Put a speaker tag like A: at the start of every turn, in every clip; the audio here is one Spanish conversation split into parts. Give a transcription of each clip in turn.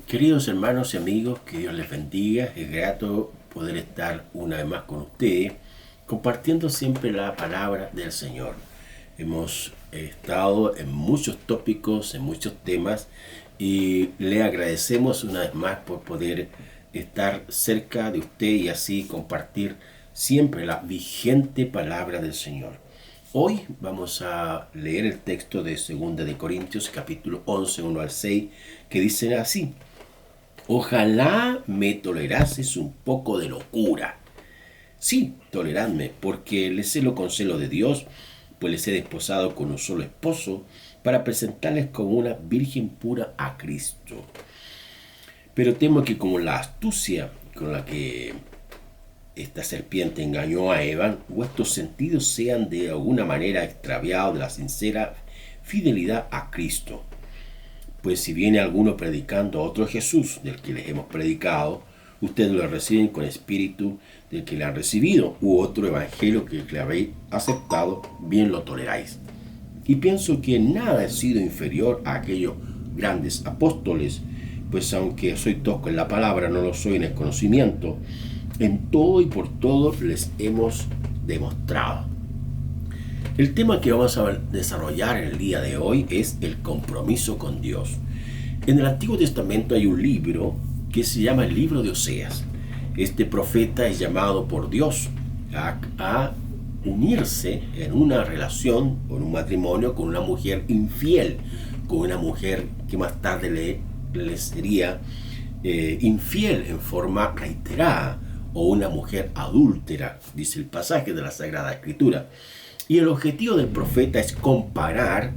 A: Queridos hermanos y amigos, que Dios les bendiga. Es grato poder estar una vez más con ustedes, compartiendo siempre la palabra del Señor. Hemos estado en muchos tópicos, en muchos temas, y le agradecemos una vez más por poder estar cerca de usted y así compartir siempre la vigente palabra del Señor. Hoy vamos a leer el texto de 2 de Corintios, capítulo 11, 1 al 6, que dice así: Ojalá me tolerases un poco de locura. Sí, toleradme, porque les celo con celo de Dios, pues les he desposado con un solo esposo, para presentarles como una virgen pura a Cristo. Pero temo que como la astucia con la que esta serpiente engañó a Eva, vuestros sentidos sean de alguna manera extraviados de la sincera fidelidad a Cristo. Pues si viene alguno predicando a otro Jesús del que les hemos predicado, ustedes lo reciben con espíritu del que le han recibido, u otro evangelio que le habéis aceptado, bien lo toleráis. Y pienso que nada he sido inferior a aquellos grandes apóstoles, pues aunque soy tosco en la palabra, no lo soy en el conocimiento. En todo y por todo les hemos demostrado. El tema que vamos a desarrollar en el día de hoy es el compromiso con Dios. En el Antiguo Testamento hay un libro que se llama el libro de Oseas. Este profeta es llamado por Dios a unirse en una relación, en un matrimonio, con una mujer infiel, con una mujer que más tarde le sería infiel en forma reiterada, o una mujer adúltera, dice el pasaje de la Sagrada Escritura. Y el objetivo del profeta es comparar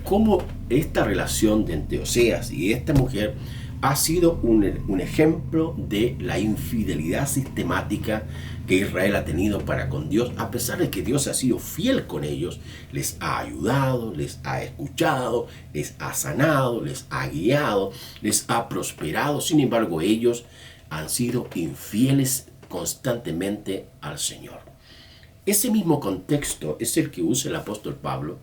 A: cómo esta relación de entre Oseas y esta mujer ha sido un ejemplo de la infidelidad sistemática que Israel ha tenido para con Dios, a pesar de que Dios ha sido fiel con ellos, les ha ayudado, les ha escuchado, les ha sanado, les ha guiado, les ha prosperado. Sin embargo, ellos han sido infieles constantemente al Señor. Ese mismo contexto es el que usa el apóstol Pablo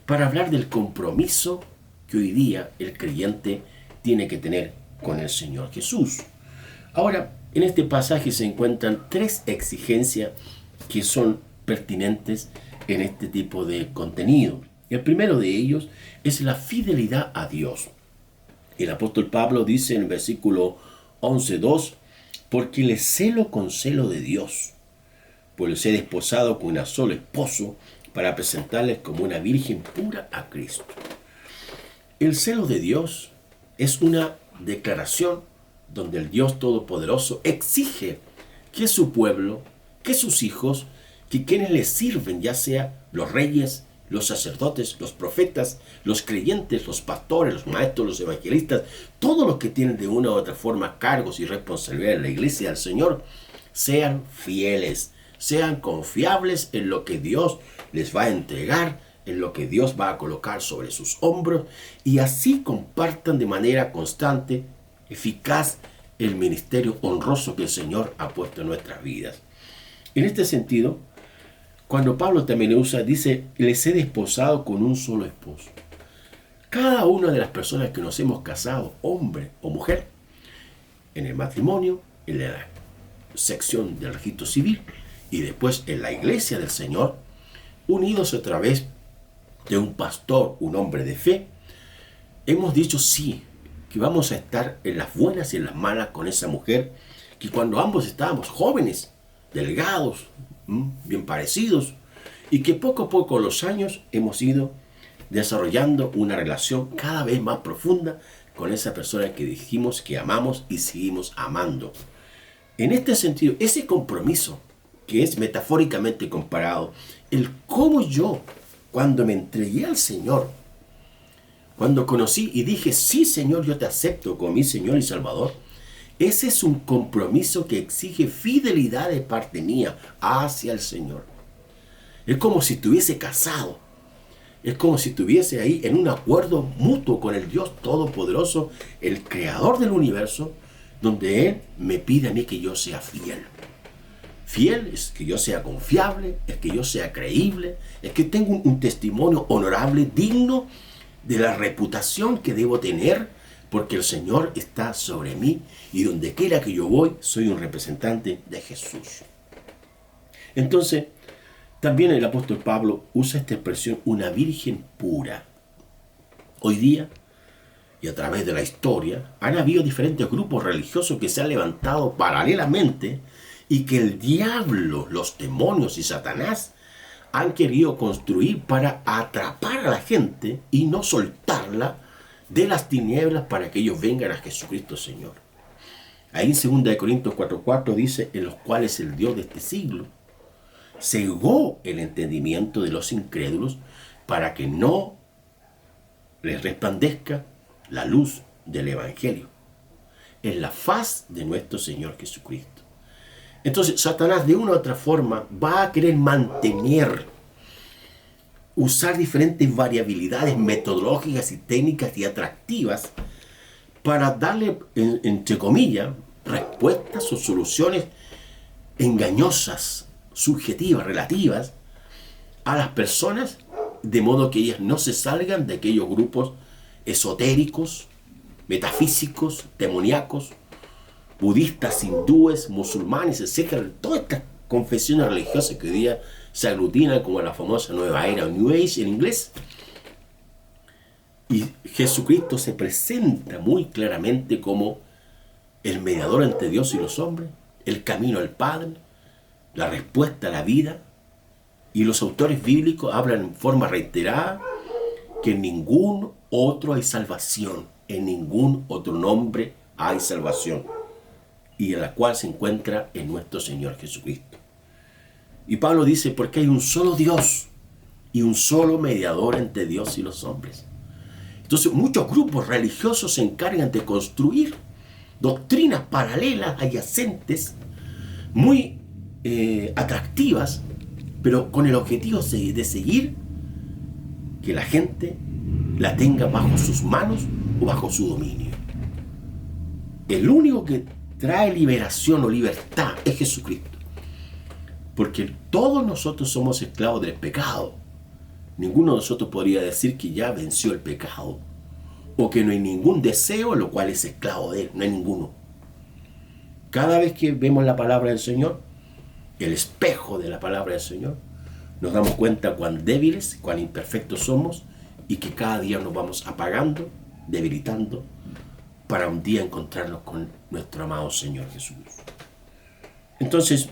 A: para hablar del compromiso que hoy día el creyente tiene que tener con el Señor Jesús. Ahora, en este pasaje se encuentran tres exigencias que son pertinentes en este tipo de contenido. El primero de ellos es la fidelidad a Dios. El apóstol Pablo dice en el versículo 11:2: porque les celo con celo de Dios, pues les he desposado con un solo esposo, para presentarles como una virgen pura a Cristo. El celo de Dios es una declaración donde el Dios Todopoderoso exige que su pueblo, que sus hijos, que quienes les sirven, ya sea los reyes, los sacerdotes, los profetas, los creyentes, los pastores, los maestros, los evangelistas, todos los que tienen de una u otra forma cargos y responsabilidades en la iglesia del Señor, sean fieles, sean confiables en lo que Dios les va a entregar, en lo que Dios va a colocar sobre sus hombros, y así compartan de manera constante, eficaz, el ministerio honroso que el Señor ha puesto en nuestras vidas. En este sentido, cuando Pablo también usa, dice: les he desposado con un solo esposo. Cada una de las personas que nos hemos casado, hombre o mujer, en el matrimonio, en la sección del registro civil y después en la iglesia del Señor, unidos a través de un pastor, un hombre de fe, hemos dicho sí, que vamos a estar en las buenas y en las malas con esa mujer, que cuando ambos estábamos jóvenes, delgados, bien parecidos, y que poco a poco los años hemos ido desarrollando una relación cada vez más profunda con esa persona que dijimos que amamos y seguimos amando. En este sentido, ese compromiso, que es metafóricamente comparado, el cómo yo, cuando me entregué al Señor, cuando conocí y dije: sí, Señor, yo te acepto como mi Señor y Salvador, ese es un compromiso que exige fidelidad de parte mía hacia el Señor. Es como si estuviese casado. Es como si estuviese ahí en un acuerdo mutuo con el Dios Todopoderoso, el Creador del universo, donde Él me pide a mí que yo sea fiel. Fiel es que yo sea confiable, es que yo sea creíble, es que tenga un testimonio honorable, digno de la reputación que debo tener porque el Señor está sobre mí y donde quiera que yo voy, soy un representante de Jesús. Entonces, también el apóstol Pablo usa esta expresión, una virgen pura. Hoy día, y a través de la historia, han habido diferentes grupos religiosos que se han levantado paralelamente y que el diablo, los demonios y Satanás han querido construir para atrapar a la gente y no soltarla de las tinieblas para que ellos vengan a Jesucristo Señor. Ahí en 2 Corintios 4:4 dice, en los cuales el Dios de este siglo cegó el entendimiento de los incrédulos para que no les resplandezca la luz del Evangelio en la faz de nuestro Señor Jesucristo. Entonces, Satanás de una u otra forma va a querer usar diferentes variabilidades metodológicas y técnicas y atractivas para darle, entre comillas, respuestas o soluciones engañosas, subjetivas, relativas a las personas, de modo que ellas no se salgan de aquellos grupos esotéricos, metafísicos, demoníacos, budistas, hindúes, musulmanes, etc. Todas estas confesiones religiosas que hoy día se aglutinan como la famosa nueva era o New Age en inglés. Y Jesucristo se presenta muy claramente como el mediador entre Dios y los hombres, el camino al Padre, la respuesta a la vida. Y los autores bíblicos hablan en forma reiterada que en ningún otro hay salvación, en ningún otro nombre hay salvación, y en la cual se encuentra en nuestro Señor Jesucristo. Y Pablo dice, porque hay un solo Dios y un solo mediador entre Dios y los hombres. Entonces muchos grupos religiosos se encargan de construir doctrinas paralelas, adyacentes, muy atractivas, pero con el objetivo de seguir que la gente la tenga bajo sus manos o bajo su dominio. El único que trae liberación o libertad es Jesucristo, porque todos nosotros somos esclavos del pecado. Ninguno de nosotros podría decir que ya venció el pecado, o que no hay ningún deseo en lo cual es esclavo de él, no hay ninguno. Cada vez que vemos la palabra del Señor, el espejo de la palabra del Señor, nos damos cuenta cuán débiles, cuán imperfectos somos, y que cada día nos vamos apagando, debilitando, para un día encontrarnos con nuestro amado Señor Jesús. Entonces,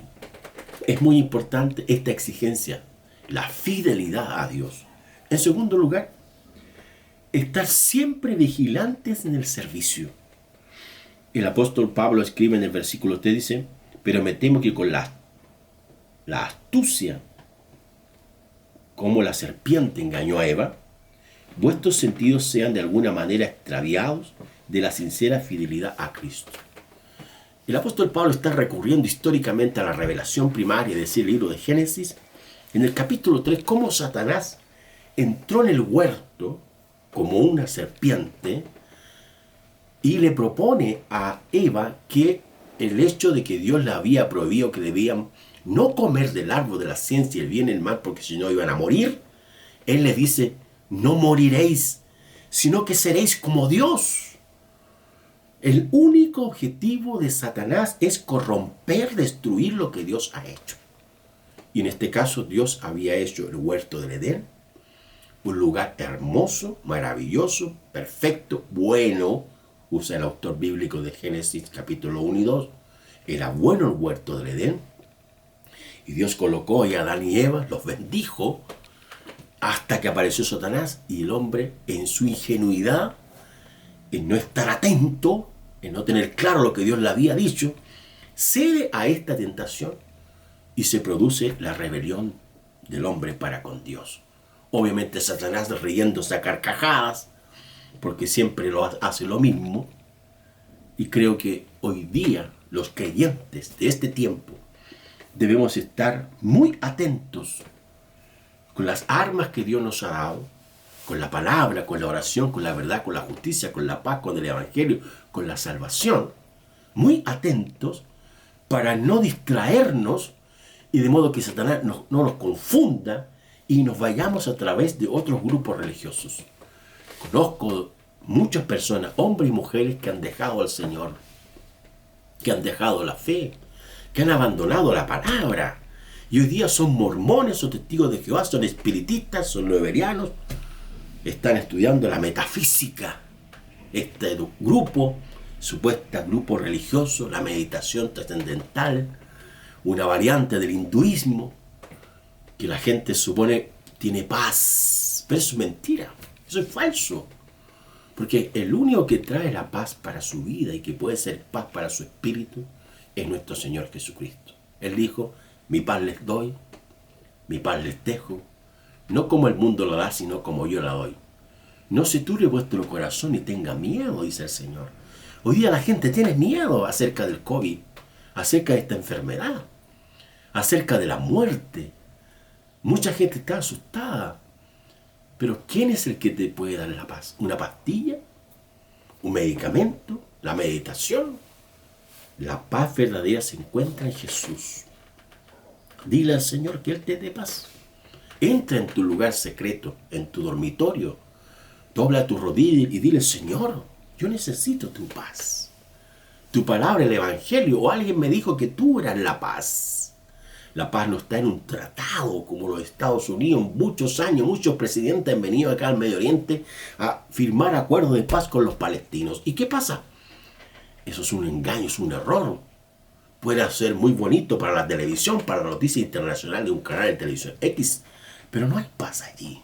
A: es muy importante esta exigencia, la fidelidad a Dios. En segundo lugar, estar siempre vigilantes en el servicio. El apóstol Pablo escribe en el versículo 3, dice, pero me temo que con la astucia, como la serpiente engañó a Eva, vuestros sentidos sean de alguna manera extraviados de la sincera fidelidad a Cristo. El apóstol Pablo está recurriendo históricamente a la revelación primaria de ese libro de Génesis, en el capítulo 3, cómo Satanás entró en el huerto como una serpiente y le propone a Eva que el hecho de que Dios le había prohibido que debían no comer del árbol de la ciencia y el bien y el mal porque si no iban a morir, él les dice, no moriréis, sino que seréis como Dios. El único objetivo de Satanás es corromper, destruir lo que Dios ha hecho. Y en este caso Dios había hecho el huerto del Edén, un lugar hermoso, maravilloso, perfecto, bueno, usa el autor bíblico de Génesis capítulo 1 y 2, era bueno el huerto del Edén, y Dios colocó a Adán y Eva, los bendijo, hasta que apareció Satanás, y el hombre en su ingenuidad, en no estar atento, en no tener claro lo que Dios le había dicho, cede a esta tentación y se produce la rebelión del hombre para con Dios. Obviamente Satanás riéndose a carcajadas, porque siempre hace lo mismo, y creo que hoy día los creyentes de este tiempo debemos estar muy atentos con las armas que Dios nos ha dado, con la palabra, con la oración, con la verdad, con la justicia, con la paz, con el evangelio, con la salvación, muy atentos para no distraernos y de modo que Satanás no nos confunda y nos vayamos a través de otros grupos religiosos. Conozco muchas personas, hombres y mujeres, que han dejado al Señor, que han dejado la fe, que han abandonado la palabra. Y hoy día son mormones, son testigos de Jehová, son espiritistas, son noverianos, están estudiando la metafísica. Este grupo, supuesto grupo religioso, la meditación trascendental, una variante del hinduismo, que la gente supone tiene paz. Pero eso es mentira, eso es falso. Porque el único que trae la paz para su vida y que puede ser paz para su espíritu es nuestro Señor Jesucristo. Él dijo, mi paz les doy, mi paz les dejo, no como el mundo la da, sino como yo la doy. No se turbe vuestro corazón y tenga miedo, dice el Señor. Hoy día la gente tiene miedo acerca del COVID, acerca de esta enfermedad, acerca de la muerte. Mucha gente está asustada. Pero ¿quién es el que te puede dar la paz? ¿Una pastilla? ¿Un medicamento? ¿La meditación? La paz verdadera se encuentra en Jesús. Dile al Señor que Él te dé paz. Entra en tu lugar secreto, en tu dormitorio. Dobla tu rodilla y dile, Señor, yo necesito tu paz. Tu palabra, el Evangelio, o alguien me dijo que tú eras la paz. La paz no está en un tratado como los Estados Unidos. Muchos años, muchos presidentes han venido acá al Medio Oriente a firmar acuerdos de paz con los palestinos. ¿Y qué pasa? Eso es un engaño, es un error. Puede ser muy bonito para la televisión, para la noticia internacional de un canal de televisión X, pero no hay paz allí.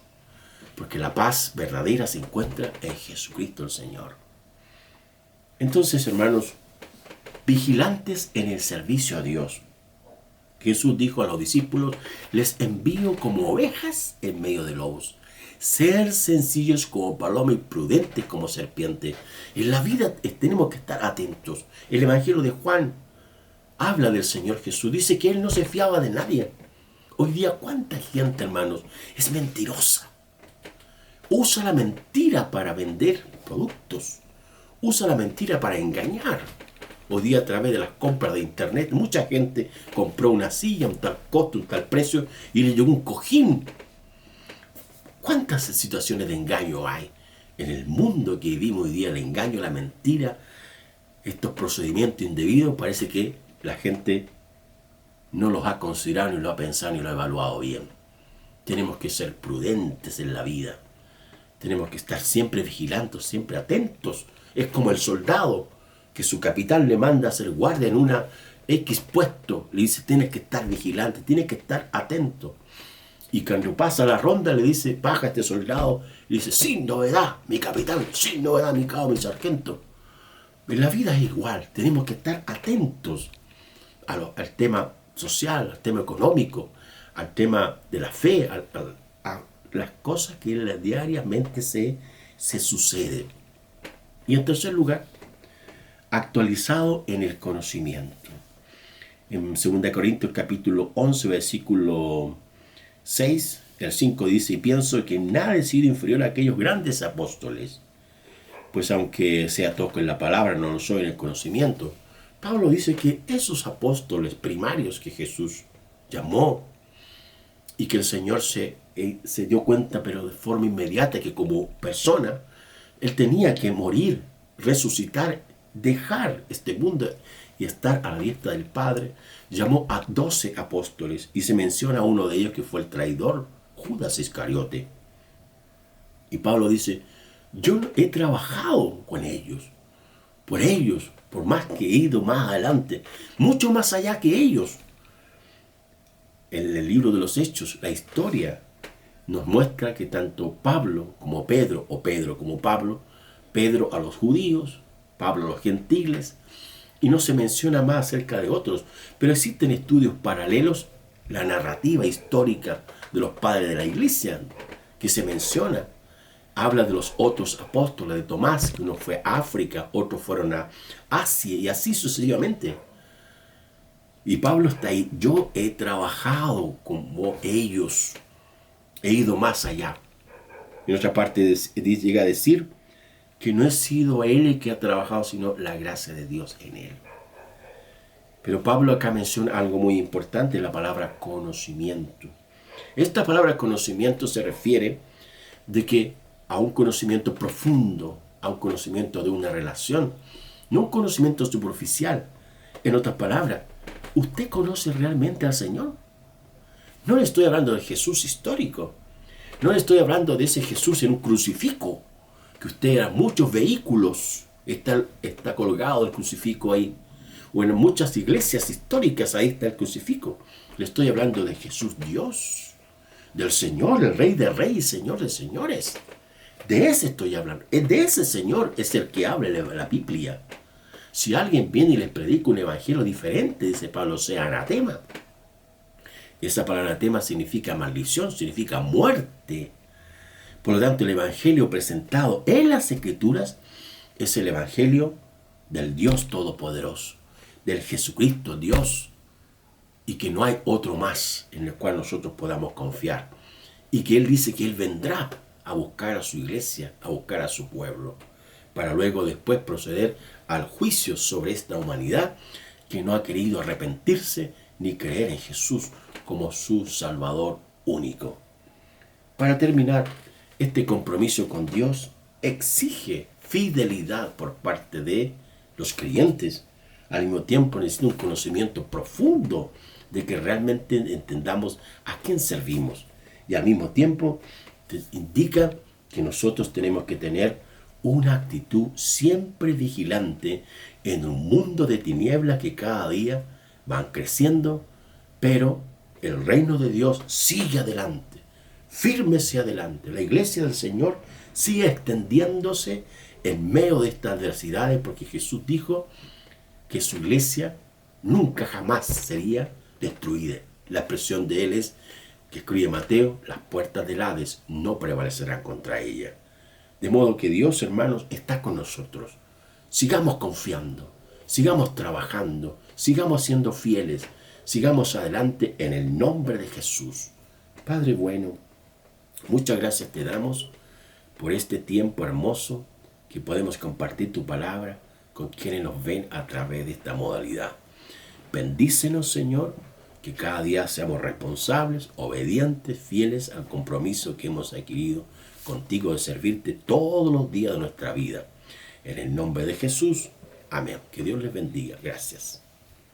A: Porque la paz verdadera se encuentra en Jesucristo el Señor. Entonces, hermanos, vigilantes en el servicio a Dios. Jesús dijo a los discípulos, les envío como ovejas en medio de lobos. Ser sencillos como paloma y prudentes como serpiente. En la vida tenemos que estar atentos. El Evangelio de Juan habla del Señor Jesús. Dice que Él no se fiaba de nadie. Hoy día, ¿cuánta gente, hermanos, es mentirosa? Usa la mentira para vender productos. Usa la mentira para engañar. Hoy día, a través de las compras de internet, mucha gente compró una silla, un tal costo, un tal precio, y le llegó un cojín. ¿Cuántas situaciones de engaño hay en el mundo que vivimos hoy día? El engaño, la mentira, estos procedimientos indebidos, parece que la gente no los ha considerado, ni lo ha pensado, ni lo ha evaluado bien. Tenemos que ser prudentes en la vida. Tenemos que estar siempre vigilantes, siempre atentos. Es como el soldado que su capitán le manda a ser guardia en una X puesto. Le dice, tienes que estar vigilante, tienes que estar atento. Y cuando pasa la ronda le dice, baja este soldado. Y dice, sin novedad, mi capitán, sin novedad, mi cabo, mi sargento. En la vida es igual, tenemos que estar atentos al tema social, al tema económico, al tema de la fe, a las cosas que diariamente se suceden. Y en tercer lugar, actualizado en el conocimiento. En 2 Corintios capítulo 11, versículo 6, el 5 dice, y pienso que nada he sido inferior a aquellos grandes apóstoles, pues aunque sea toco en la palabra, no lo soy en el conocimiento. Pablo dice que esos apóstoles primarios que Jesús llamó y que el Señor se dio cuenta, pero de forma inmediata, que como persona, Él tenía que morir, resucitar, dejar este mundo y estar a la diestra del Padre. Llamó a 12 apóstoles y se menciona a uno de ellos que fue el traidor, Judas Iscariote. Y Pablo dice, yo he trabajado con ellos, por más que he ido más adelante, mucho más allá que ellos. En el libro de los Hechos, la historia nos muestra que tanto Pablo como Pedro, o Pedro como Pablo, Pedro a los judíos, Pablo a los gentiles, y no se menciona más acerca de otros, pero existen estudios paralelos, la narrativa histórica de los padres de la iglesia, que se menciona, habla de los otros apóstoles, de Tomás, que uno fue a África, otros fueron a Asia, y así sucesivamente. Y Pablo está ahí, yo he trabajado como ellos, he ido más allá. En otra parte llega a decir que no he sido él el que ha trabajado, sino la gracia de Dios en él. Pero Pablo acá menciona algo muy importante, la palabra conocimiento. Esta palabra conocimiento se refiere de que a un conocimiento profundo, a un conocimiento de una relación, no un conocimiento superficial. En otras palabras, ¿usted conoce realmente al Señor? No le estoy hablando del Jesús histórico, no le estoy hablando de ese Jesús en un crucifijo, que usted era muchos vehículos, está colgado el crucifijo ahí, o en muchas iglesias históricas ahí está el crucifijo. Le estoy hablando de Jesús Dios, del Señor, el Rey de Reyes, Señor de Señores. De ese estoy hablando. De ese Señor es el que habla la Biblia. Si alguien viene y les predica un evangelio diferente, dice Pablo, sea anatema. Esa palabra anatema significa maldición, significa muerte. Por lo tanto, el evangelio presentado en las Escrituras es el evangelio del Dios Todopoderoso, del Jesucristo Dios, y que no hay otro más en el cual nosotros podamos confiar. Y que Él dice que Él vendrá a buscar a su iglesia, a buscar a su pueblo, para luego después proceder al juicio sobre esta humanidad que no ha querido arrepentirse ni creer en Jesús como su Salvador único. Para terminar, este compromiso con Dios exige fidelidad por parte de los creyentes. Al mismo tiempo necesita un conocimiento profundo de que realmente entendamos a quién servimos. Y al mismo tiempo indica que nosotros tenemos que tener una actitud siempre vigilante en un mundo de tinieblas que cada día van creciendo, pero el reino de Dios sigue adelante, firme hacia adelante. La iglesia del Señor sigue extendiéndose en medio de estas adversidades, porque Jesús dijo que su iglesia nunca jamás sería destruida. La expresión de Él es, que escribe Mateo, las puertas del Hades no prevalecerán contra ella. De modo que Dios, hermanos, está con nosotros. Sigamos confiando, sigamos trabajando, sigamos siendo fieles, sigamos adelante en el nombre de Jesús. Padre bueno, muchas gracias te damos por este tiempo hermoso que podemos compartir tu palabra con quienes nos ven a través de esta modalidad. Bendícenos, Señor, que cada día seamos responsables, obedientes, fieles al compromiso que hemos adquirido contigo de servirte todos los días de nuestra vida. En el nombre de Jesús, amén. Que Dios les bendiga. Gracias.